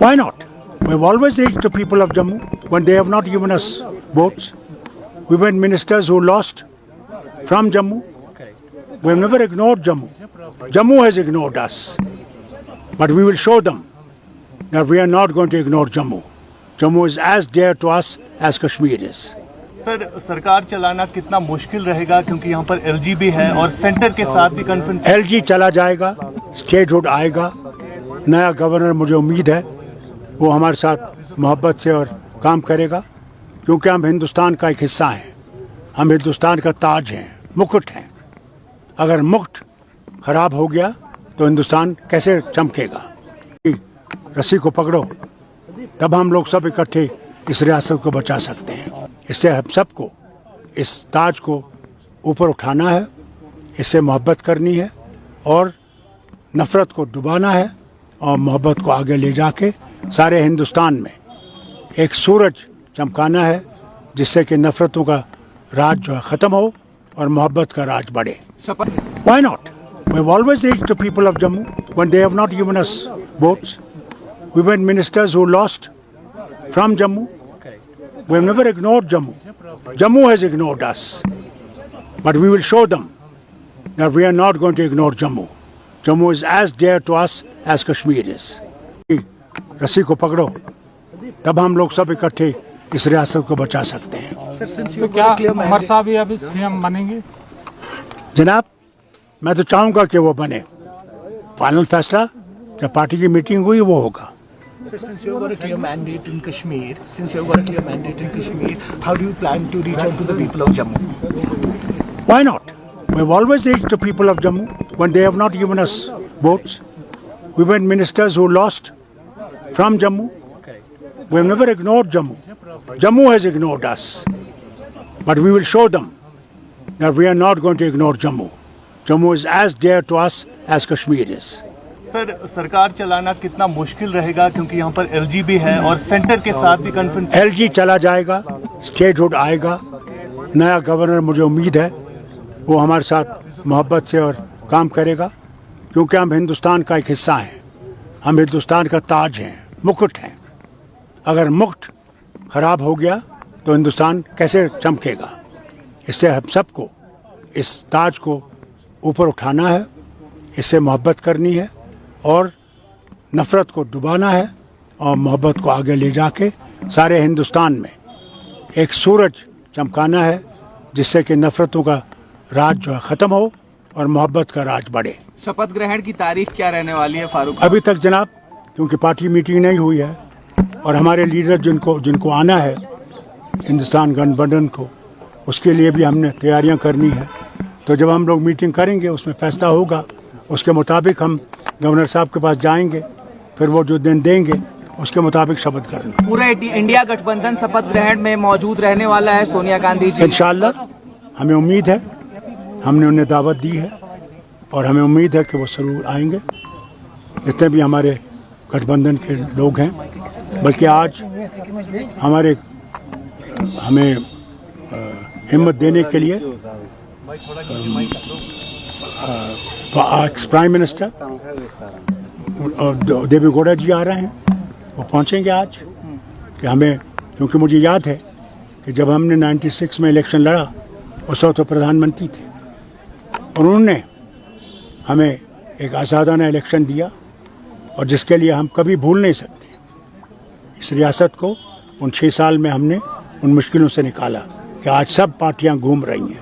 Why not? We've always reached the people of Jammu when they have not given us votes. We've had ministers who lost from Jammu. We've never ignored Jammu. Jammu has ignored us. But we will show them that we are not going to ignore Jammu. Jammu is as dear to us as Kashmir is. Sir, सरकार चलाना कितना मुश्किल रहेगा क्योंकि यहाँ पर LG भी है और सेंटर के साथ भी कन्फ्रंट। एलजी चला जाएगा, स्टेटहुड आएगा, नया गवर्नर मुझे उम्मीद है वो हमारे साथ मोहब्बत से और काम करेगा क्योंकि हम हिंदुस्तान का एक हिस्सा हैं, हम हिंदुस्तान का ताज हैं, मुकुट हैं। अगर मुकुट खराब हो गया तो हिंदुस्तान कैसे चमकेगा? रस्सी को पकड़ो, तब हम लोग सब इकट्ठे इस रियासत को बचा सकते हैं। इससे हम सबको इस ताज को ऊपर उठाना है, इससे मोहब्बत करनी है और नफ़रत को डुबाना है और मोहब्बत को आगे ले जाके सारे हिंदुस्तान में एक सूरज चमकाना है जिससे कि नफ़रतों का राज जो है ख़त्म हो और मोहब्बत का राज बढ़े। Why not? We've always reached the people of Jammu when they have not given us votes. We've had ministers who lost from Jammu. We've never ignored Jammu. Jammu has ignored us. But we will show them that we are not going to ignore Jammu. Jammu is as dear to us as Kashmir is. रस्सी को पकड़ो, तब हम लोग सब इकट्ठे इस रियासत को बचा सकते हैं। तो क्या उमर साहब भी अभी सीएम बनेंगे? जनाब, मैं तो चाहूँगा कि वो बने। फाइनल फैसला जब पार्टी की मीटिंग हुई वो होगा। Sir, since you've got a clear mandate in Kashmir, how do you plan to reach out to the people of Jammu? Why not? We've always reached the people of Jammu when they have not given us votes. We've had ministers who lost from Jammu. We've never ignored Jammu. Jammu has ignored us. But we will show them that we are not going to ignore Jammu. Jammu is as dear to us as Kashmir is. Sir, सरकार चलाना कितना मुश्किल रहेगा क्योंकि यहाँ पर LG भी है और सेंटर के साथ भी कन्फ्रंट। एलजी चला जाएगा, स्टेटहुड आएगा, नया गवर्नर मुझे उम्मीद है वो हमारे साथ मोहब्बत से और काम करेगा क्योंकि हम हिंदुस्तान का एक हिस्सा हैं, हम हिंदुस्तान का ताज हैं, मुकुट हैं। अगर मुकुट खराब हो गया तो हिंदुस्तान कैसे चमकेगा? इससे हम सबको इस ताज को ऊपर उठाना है, इससे मोहब्बत करनी है और नफ़रत को डुबाना है और मोहब्बत को आगे ले जाके सारे हिंदुस्तान में एक सूरज चमकाना है जिससे कि नफ़रतों का राज जो है ख़त्म हो और मोहब्बत का राज बढ़े। शपथ ग्रहण की तारीख क्या रहने वाली है फारूक? अभी तक जनाब, क्योंकि पार्टी मीटिंग नहीं हुई है और हमारे लीडर जिनको आना है हिंदुस्तान गठबंधन को, उसके लिए भी हमने तैयारियां करनी है। तो जब हम लोग मीटिंग करेंगे उसमें फैसला होगा, उसके मुताबिक हम गवर्नर साहब के पास जाएंगे, फिर वो जो दिन देंगे उसके मुताबिक शपथ करेंगे। पूरा इंडिया गठबंधन शपथ ग्रहण में मौजूद रहने वाला है सोनिया गांधी जी? इंशाअल्लाह हमें उम्मीद है, हमने उन्हें दावत दी है और हमें उम्मीद है कि वो जरूर आएंगे, जितने भी हमारे गठबंधन के लोग हैं। बल्कि आज हमें हिम्मत देने के लिए एक्स प्राइम मिनिस्टर देवी गौड़ा जी आ रहे हैं, वो पहुंचेंगे आज कि हमें, क्योंकि मुझे याद है कि जब हमने 96 में इलेक्शन लड़ा उस वक्त तो प्रधानमंत्री थे और उन्होंने हमें एक आज़ादाना इलेक्शन दिया और जिसके लिए हम कभी भूल नहीं सकते। इस रियासत को उन 6 साल में हमने उन मुश्किलों से निकाला कि आज सब पार्टियां घूम रही हैं।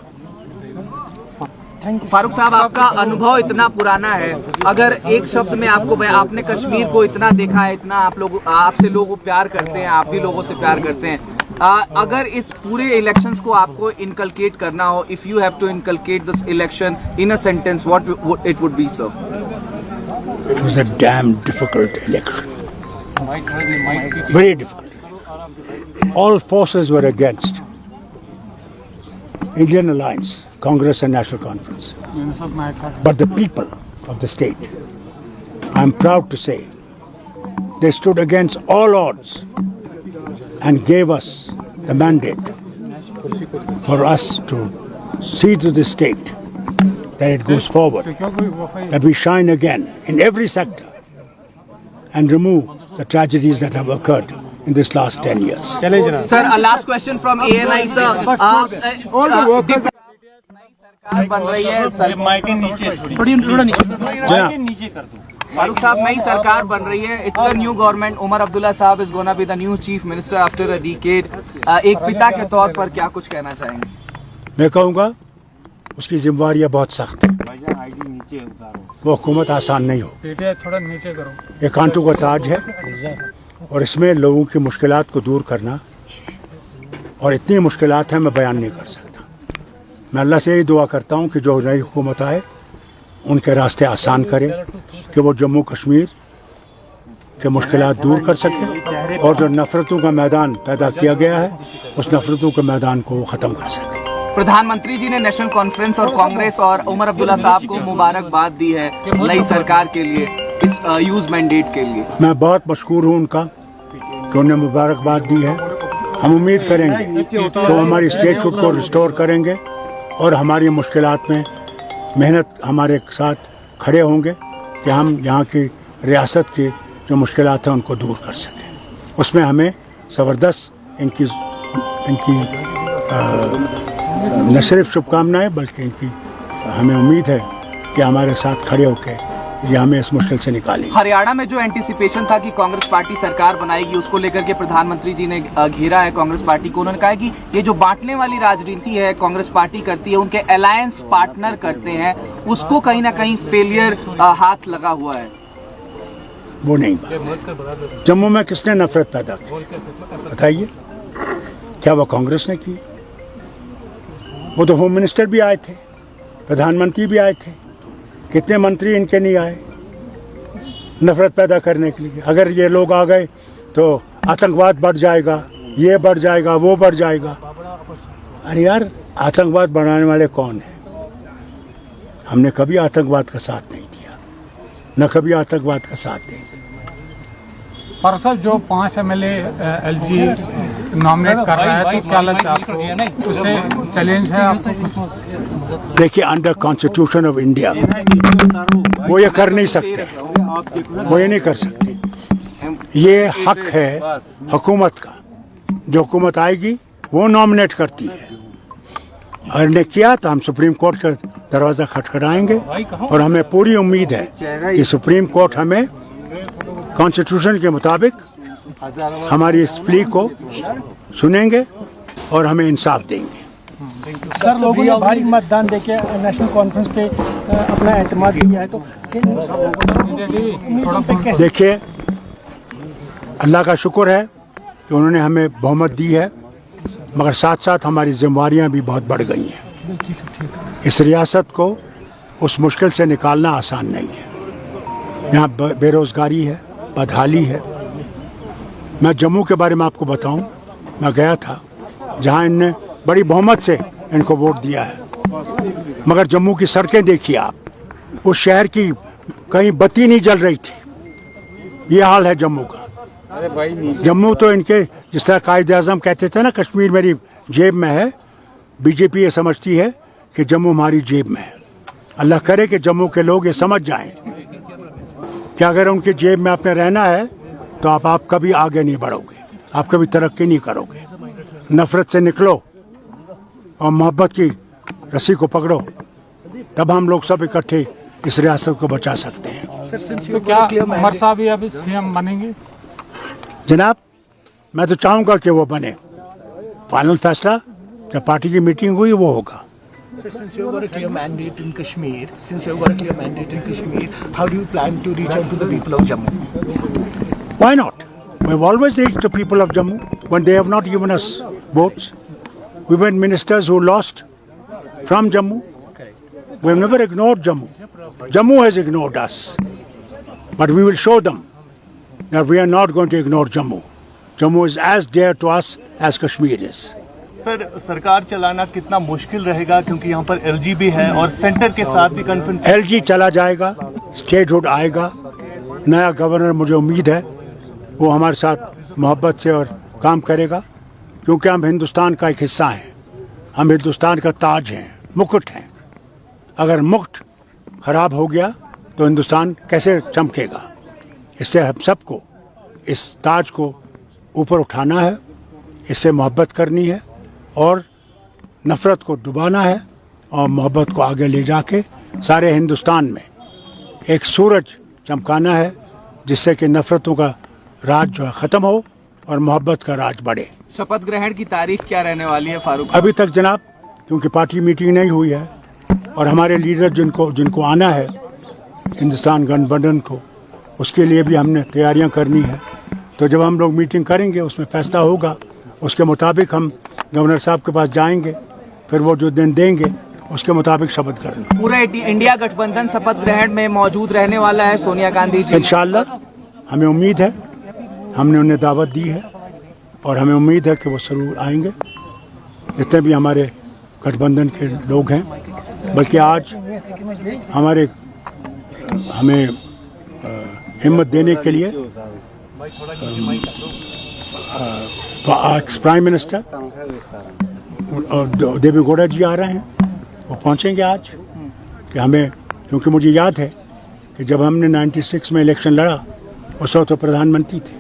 फारूक साहब, आपका अनुभव इतना पुराना है, अगर एक शब्द में आपने कश्मीर को इतना देखा है, इतना आपसे लोग प्यार करते हैं, आप भी लोगों से प्यार करते हैं, अगर इस पूरे इलेक्शंस को आपको इनकलकेट करना हो, if you have to inculcate this election in a sentence, what it would be sir? It was a damn difficult election. Very difficult. All forces were against. Indian Alliance, Congress and National Conference. But the people of the state, I'm proud to say, they stood against all odds and gave us the mandate for us to see to the state that it goes forward, that we shine again in every sector and remove the tragedies that have occurred in this last 10 years. Sir, a last question from ANI, sir. सरकार बन रही है, फारूक साहब, नई सरकार बन रही है. It's the new government. Omar Abdullah साहब is gonna be the new chief minister after a decade. एक पिता के तौर पर क्या कुछ कहना चाहेंगे? मैं कहूँगा उसकी जिम्मेवारियाँ बहुत सख्त है. वो हुकूमत आसान नहीं हो. थोड़ा नीचे करो. ये कांटों का ताज है और इसमें लोगों की मुश्किलात को दूर करना, और इतनी मुश्किलात हैं मैं बयान नहीं कर सकता. मैं अल्लाह से यही दुआ करता हूँ कि जो नई हुकूमत आए उनके रास्ते आसान करे, कि वो जम्मू कश्मीर के मुश्किलात दूर कर सके और जो नफरतों का मैदान पैदा किया गया है उस नफरतों के मैदान को वो ख़त्म कर सके. प्रधानमंत्री जी ने नेशनल कॉन्फ्रेंस और कांग्रेस और उमर अब्दुल्ला साहब को मुबारकबाद दी है नई सरकार के लिए, इस यूज मैंडेट के लिए. मैं बहुत मशकूर हूँ उनका कि उन्हें मुबारकबाद दी है. हम उम्मीद करेंगे तो हमारी स्टेटहुड को रिस्टोर करेंगे और हमारी मुश्किलात में मेहनत हमारे साथ खड़े होंगे कि हम यहाँ की रियासत की जो मुश्किलात हैं उनको दूर कर सकें. उसमें हमें ज़बरदस्त इनकी न सिर्फ शुभकामनाएं बल्कि इनकी हमें उम्मीद है कि हमारे साथ खड़े होकर ये हमें इस मुश्किल से निकालेंगे. हरियाणा में जो एंटिसिपेशन था कि कांग्रेस पार्टी सरकार बनाएगी, उसको लेकर के प्रधानमंत्री जी ने घेरा है कांग्रेस पार्टी को. उन्होंने कहा कि ये जो बांटने वाली राजनीति है कांग्रेस पार्टी करती है, उनके अलायंस पार्टनर करते हैं, उसको कहीं ना कहीं फेलियर हाथ लगा हुआ है. वो नहीं बात. जम्मू में किसने नफरत पैदा की बताइए? क्या वो कांग्रेस ने की? वो तो होम मिनिस्टर भी आए थे, प्रधानमंत्री भी आए थे. कितने मंत्री इनके नहीं आए नफरत पैदा करने के लिए? अगर ये लोग आ गए तो आतंकवाद बढ़ जाएगा, ये बढ़ जाएगा, वो बढ़ जाएगा. अरे यार, आतंकवाद बढ़ाने वाले कौन हैं? हमने कभी आतंकवाद का साथ नहीं दिया, न कभी आतंकवाद का साथ देंगे. परसों जो 5 MLA LG नॉमिनेट कर रहा है, तो क्या लगता है आपको उससे चैलेंज है आपको? देखिए, अंडर कॉन्स्टिट्यूशन ऑफ इंडिया वो ये कर नहीं सकते, वो ये नहीं कर सकते. ये हक है हुकूमत का. जो हुकूमत आएगी वो नॉमिनेट करती है. अगर ने किया तो हम सुप्रीम कोर्ट का दरवाज़ा खटखटाएंगे और हमें पूरी उम्मीद है कि सुप्रीम कोर्ट हमें कॉन्स्टिट्यूशन के मुताबिक हमारी इस प्ली को सुनेंगे और हमें इंसाफ देंगे. सर, लोगों ने भारी मतदान देके नेशनल कॉन्फ्रेंस पे अपना एतमाद दिया है, तो देखिए, अल्लाह का शुक्र है कि उन्होंने हमें बहुमत दी है, मगर साथ साथ हमारी जिम्मेवारियां भी बहुत बढ़ गई हैं. इस रियासत को उस मुश्किल से निकालना आसान नहीं है. यहाँ बेरोज़गारी है, बदहाली है. मैं जम्मू के बारे में आपको बताऊं, मैं गया था जहाँ इनने बड़ी बहुमत से इनको वोट दिया है, मगर जम्मू की सड़कें देखिए आप, उस शहर की कहीं बत्ती नहीं जल रही थी. ये हाल है जम्मू का. जम्मू तो इनके, जिस तरह कायदे आज़म कहते थे ना, कश्मीर मेरी जेब में है, बीजेपी ये समझती है कि जम्मू हमारी जेब में है. अल्लाह करे कि जम्मू के लोग ये समझ जाएं कि अगर उनकी जेब में आपने रहना है तो आप कभी आगे नहीं बढ़ोगे, आप कभी तरक्की नहीं करोगे. नफरत से निकलो और मोहब्बत की रस्सी को पकड़ो, तब हम लोग सब इकट्ठे इस रियासत को बचा सकते हैं. तो क्या उमर साहब भी अभी CM बनेंगे? जनाब, मैं तो चाहूँगा कि वो बने. फाइनल फैसला जब पार्टी की मीटिंग हुई वो होगा. Since you've got a clear mandate in Kashmir, how do you plan to reach out to the people of Jammu? Why not? We've always reached the people of Jammu when they have not given us votes. We've had ministers who lost from Jammu. We've never ignored Jammu. Jammu has ignored us. But we will show them that we are not going to ignore Jammu. Jammu is as dear to us as Kashmir is. Sir, सरकार चलाना कितना मुश्किल रहेगा क्योंकि यहाँ पर LG भी है और सेंटर के साथ भी कन्फ्रंट. LG चला जाएगा, स्टेटहुड आएगा, नया गवर्नर मुझे उम्मीद है वो हमारे साथ मोहब्बत से और काम करेगा, क्योंकि हम हिंदुस्तान का एक हिस्सा हैं. हम हिंदुस्तान का ताज हैं, मुकुट हैं. अगर मुकुट खराब हो गया तो हिंदुस्तान कैसे चमकेगा? इससे हम सबको इस ताज को ऊपर उठाना है, इससे मोहब्बत करनी है और नफ़रत को डुबाना है और मोहब्बत को आगे ले जाके सारे हिंदुस्तान में एक सूरज चमकाना है, जिससे कि नफ़रतों का राज जो है ख़त्म हो और मोहब्बत का राज बढ़े। शपथ ग्रहण की तारीख क्या रहने वाली है फारूक? अभी तक जनाब, क्योंकि पार्टी मीटिंग नहीं हुई है और हमारे लीडर जिनको आना है हिंदुस्तान गठबंधन को, उसके लिए भी हमने तैयारियां करनी है। तो जब हम लोग मीटिंग करेंगे उसमें फैसला होगा, उसके मुताबिक हम गवर्नर साहब के पास जाएंगे, फिर वो जो दिन देंगे उसके मुताबिक शपथ करेंगे। पूरा इंडिया गठबंधन शपथ ग्रहण में मौजूद रहने वाला है सोनिया गांधी जी? इंशाअल्लाह हमें उम्मीद है, हमने उन्हें दावत दी है और हमें उम्मीद है कि वो जरूर आएंगे, जितने भी हमारे गठबंधन के लोग हैं। बल्कि आज हमें हिम्मत देने के लिए प्राइम मिनिस्टर देवेगौड़ा जी आ रहे हैं, वो पहुंचेंगे आज। कि हमें, क्योंकि मुझे याद है कि जब हमने 96 में इलेक्शन लड़ा उस वक्त तो प्रधानमंत्री थे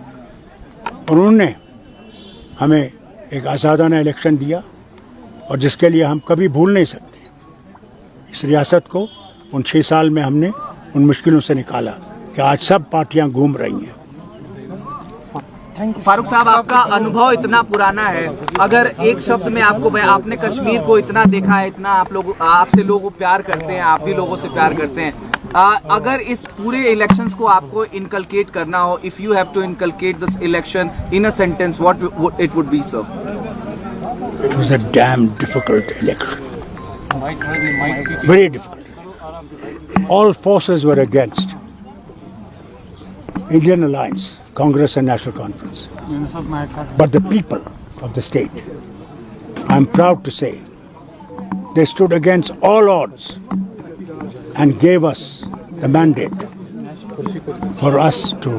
और उन्होंने हमें एक आज़ादाना इलेक्शन दिया और जिसके लिए हम कभी भूल नहीं सकते। इस रियासत को उन 6 साल में हमने उन मुश्किलों से निकाला कि आज सब पार्टियां घूम रही हैं। फारूक साहब, आपका अनुभव इतना पुराना है, अगर एक शब्द में आपने कश्मीर को इतना देखा है, इतना आपसे लोग प्यार करते हैं, आप भी लोगों से प्यार करते हैं, अगर इस पूरे इलेक्शंस को आपको इनकलकेट करना हो, if you have to inculcate this election in a sentence, what it would be sir? It was a damn difficult election. Very difficult. All forces were against. Indian Alliance, Congress and National Conference. But the people of the state, I'm proud to say, they stood against all odds and gave us the mandate for us to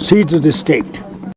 see to the state